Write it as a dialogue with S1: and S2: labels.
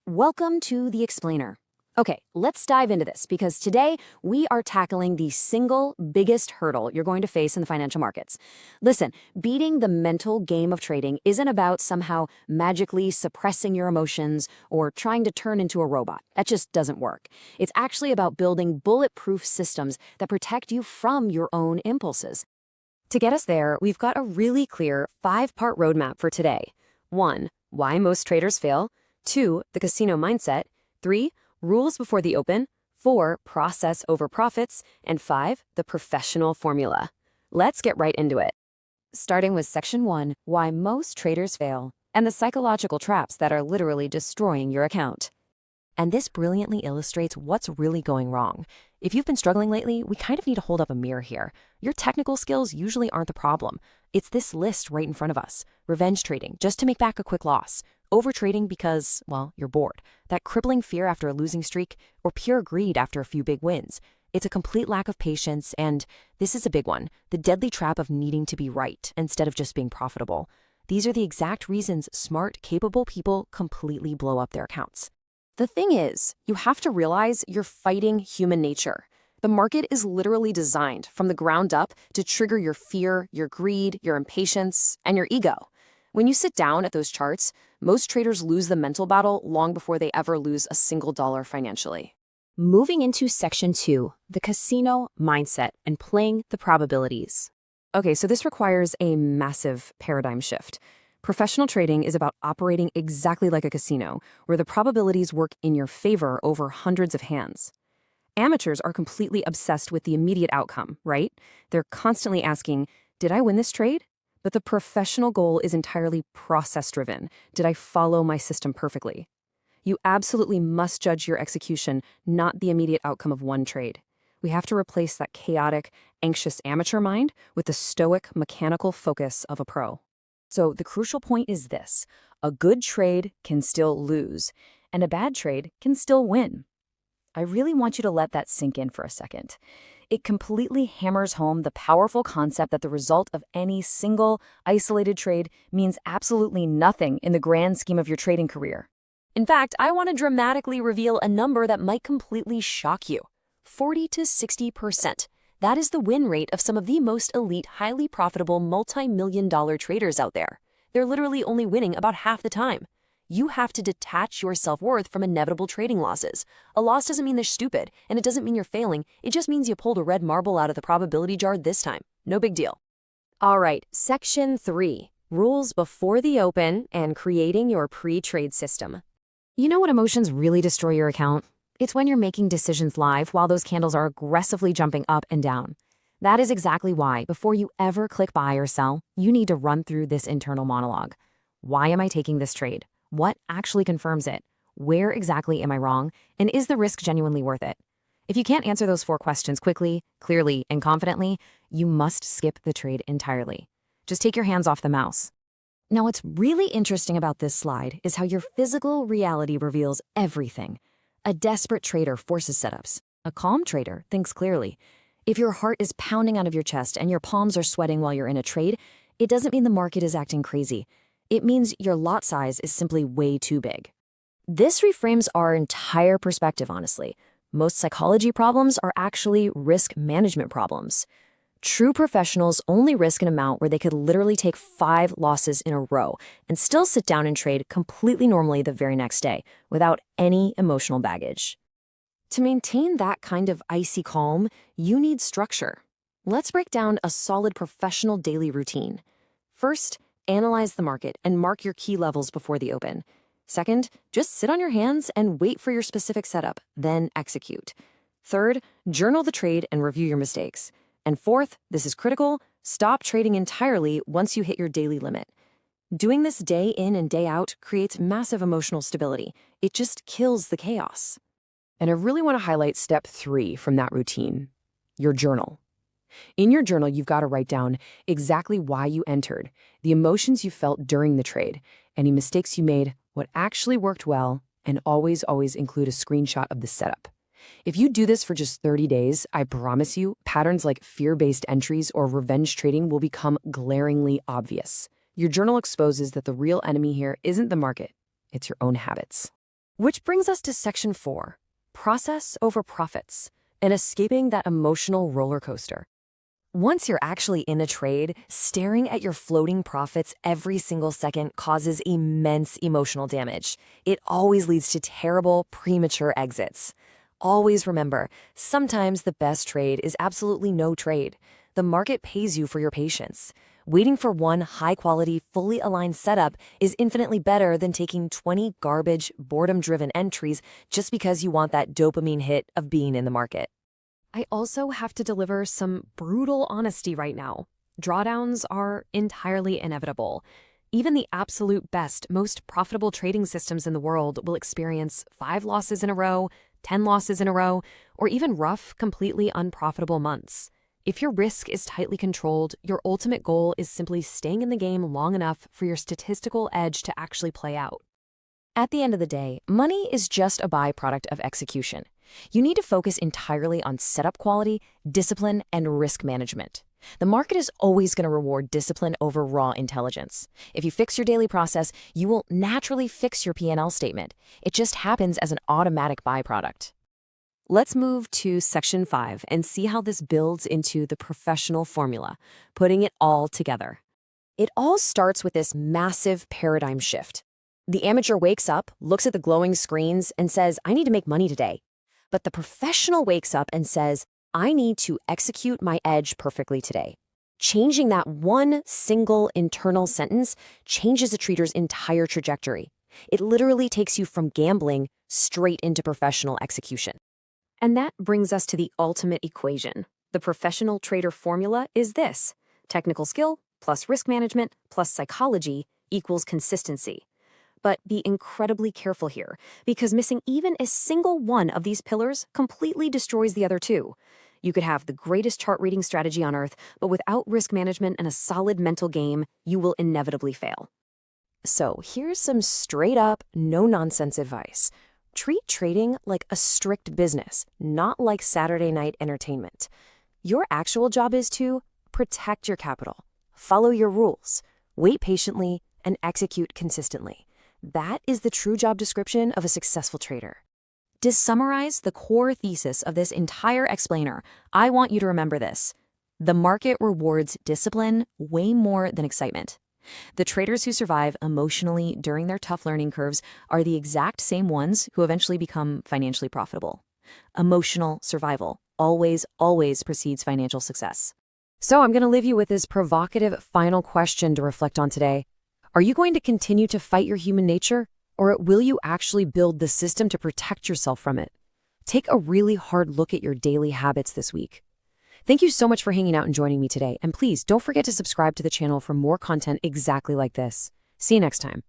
S1: Welcome to the Explainer. Okay, let's dive into this because today we are tackling the single biggest hurdle you're going to face in the financial markets. Listen, beating the mental game of trading isn't about somehow magically suppressing your emotions or trying to turn into a robot. That just doesn't work. It's actually about building bulletproof systems that protect you from your own impulses. To get us there, we've got a really clear 5-part roadmap for today. 1. Why most traders fail. 2. The casino mindset. 3. Rules before the open. 4. Process over profits. And 5. The professional formula. Let's get right into it. Starting with Section 1, Why most traders fail, and the psychological traps that are literally destroying your account. And this brilliantly illustrates what's really going wrong. If you've been struggling lately, we kind of need to hold up a mirror here. Your technical skills usually aren't the problem. It's this list right in front of us. Revenge trading, just to make back a quick loss. Overtrading because, well, you're bored. That crippling fear after a losing streak, or pure greed after a few big wins. It's a complete lack of patience, and this is a big one, the deadly trap of needing to be right instead of just being profitable. These are the exact reasons smart, capable people completely blow up their accounts. The thing is, you have to realize you're fighting human nature. The market is literally designed from the ground up to trigger your fear, your greed, your impatience, and your ego. When you sit down at those charts, most traders lose the mental battle long before they ever lose a single dollar financially. Moving into Section 2, the casino mindset and playing the probabilities. Okay, so this requires a massive paradigm shift. Professional trading is about operating exactly like a casino, where the probabilities work in your favor over hundreds of hands. Amateurs are completely obsessed with the immediate outcome, right? They're constantly asking, did I win this trade? But the professional goal is entirely process-driven. Did I follow my system perfectly? You absolutely must judge your execution, not the immediate outcome of one trade. We have to replace that chaotic, anxious amateur mind with the stoic, mechanical focus of a pro. So the crucial point is this: a good trade can still lose, and a bad trade can still win. I really want you to let that sink in for a second. It completely hammers home the powerful concept that the result of any single, isolated trade means absolutely nothing in the grand scheme of your trading career. In fact, I want to dramatically reveal a number that might completely shock you. 40 to 60%. That is the win rate of some of the most elite, highly profitable, multi-million-dollar traders out there. They're literally only winning about half the time. You have to detach your self-worth from inevitable trading losses. A loss doesn't mean they're stupid, and it doesn't mean you're failing. It just means you pulled a red marble out of the probability jar this time. No big deal. All right, Section 3, Rules before the open and creating your pre-trade system. You know what emotions really destroy your account? It's when you're making decisions live while those candles are aggressively jumping up and down. That is exactly why, before you ever click buy or sell, you need to run through this internal monologue. Why am I taking this trade? What actually confirms it? Where exactly am I wrong? And is the risk genuinely worth it? If you can't answer those 4 questions quickly, clearly, and confidently, you must skip the trade entirely. Just take your hands off the mouse. Now, what's really interesting about this slide is how your physical reality reveals everything. A desperate trader forces setups. A calm trader thinks clearly. If your heart is pounding out of your chest and your palms are sweating while you're in a trade, it doesn't mean the market is acting crazy. It means your lot size is simply way too big. This reframes our entire perspective, honestly. Most psychology problems are actually risk management problems. True professionals only risk an amount where they could literally take 5 losses in a row and still sit down and trade completely normally the very next day without any emotional baggage. To maintain that kind of icy calm, you need structure. Let's break down a solid professional daily routine. First, analyze the market and mark your key levels before the open. Second, just sit on your hands and wait for your specific setup, then execute. Third, journal the trade and review your mistakes. And fourth, this is critical, stop trading entirely once you hit your daily limit. Doing this day in and day out creates massive emotional stability. It just kills the chaos. And I really want to highlight step 3 from that routine, your journal. In your journal, you've got to write down exactly why you entered, the emotions you felt during the trade, any mistakes you made, what actually worked well, and always include a screenshot of the setup. If you do this for just 30 days, I promise you, patterns like fear-based entries or revenge trading will become glaringly obvious. Your journal exposes that the real enemy here isn't the market, it's your own habits. Which brings us to section 4, process over profits, and escaping that emotional roller coaster. Once you're actually in a trade, staring at your floating profits every single second causes immense emotional damage. It always leads to terrible, premature exits. Always remember, sometimes the best trade is absolutely no trade. The market pays you for your patience. Waiting for one high-quality, fully aligned setup is infinitely better than taking 20 garbage, boredom-driven entries just because you want that dopamine hit of being in the market. I also have to deliver some brutal honesty right now. Drawdowns are entirely inevitable. Even the absolute best, most profitable trading systems in the world will experience 5 losses in a row, 10 losses in a row, or even rough, completely unprofitable months. If your risk is tightly controlled, your ultimate goal is simply staying in the game long enough for your statistical edge to actually play out. At the end of the day, money is just a byproduct of execution. You need to focus entirely on setup quality, discipline, and risk management. The market is always going to reward discipline over raw intelligence. If you fix your daily process, you will naturally fix your P&L statement. It just happens as an automatic byproduct. Let's move to section 5 and see how this builds into the professional formula, putting it all together. It all starts with this massive paradigm shift. The amateur wakes up, looks at the glowing screens, and says, I need to make money today. But the professional wakes up and says, I need to execute my edge perfectly today. Changing that one single internal sentence changes a trader's entire trajectory. It literally takes you from gambling straight into professional execution. And that brings us to the ultimate equation. The professional trader formula is this: technical skill plus risk management plus psychology equals consistency. But be incredibly careful here, because missing even a single one of these pillars completely destroys the other two. You could have the greatest chart reading strategy on earth, but without risk management and a solid mental game, you will inevitably fail. So here's some straight up, no-nonsense advice. Treat trading like a strict business, not like Saturday night entertainment. Your actual job is to protect your capital, follow your rules, wait patiently, and execute consistently. That is the true job description of a successful trader. To summarize the core thesis of this entire explainer, I want you to remember this. The market rewards discipline way more than excitement. The traders who survive emotionally during their tough learning curves are the exact same ones who eventually become financially profitable. Emotional survival always precedes financial success. So I'm going to leave you with this provocative final question to reflect on today. Are you going to continue to fight your human nature, or will you actually build the system to protect yourself from it? Take a really hard look at your daily habits this week. Thank you so much for hanging out and joining me today, and please don't forget to subscribe to the channel for more content exactly like this. See you next time.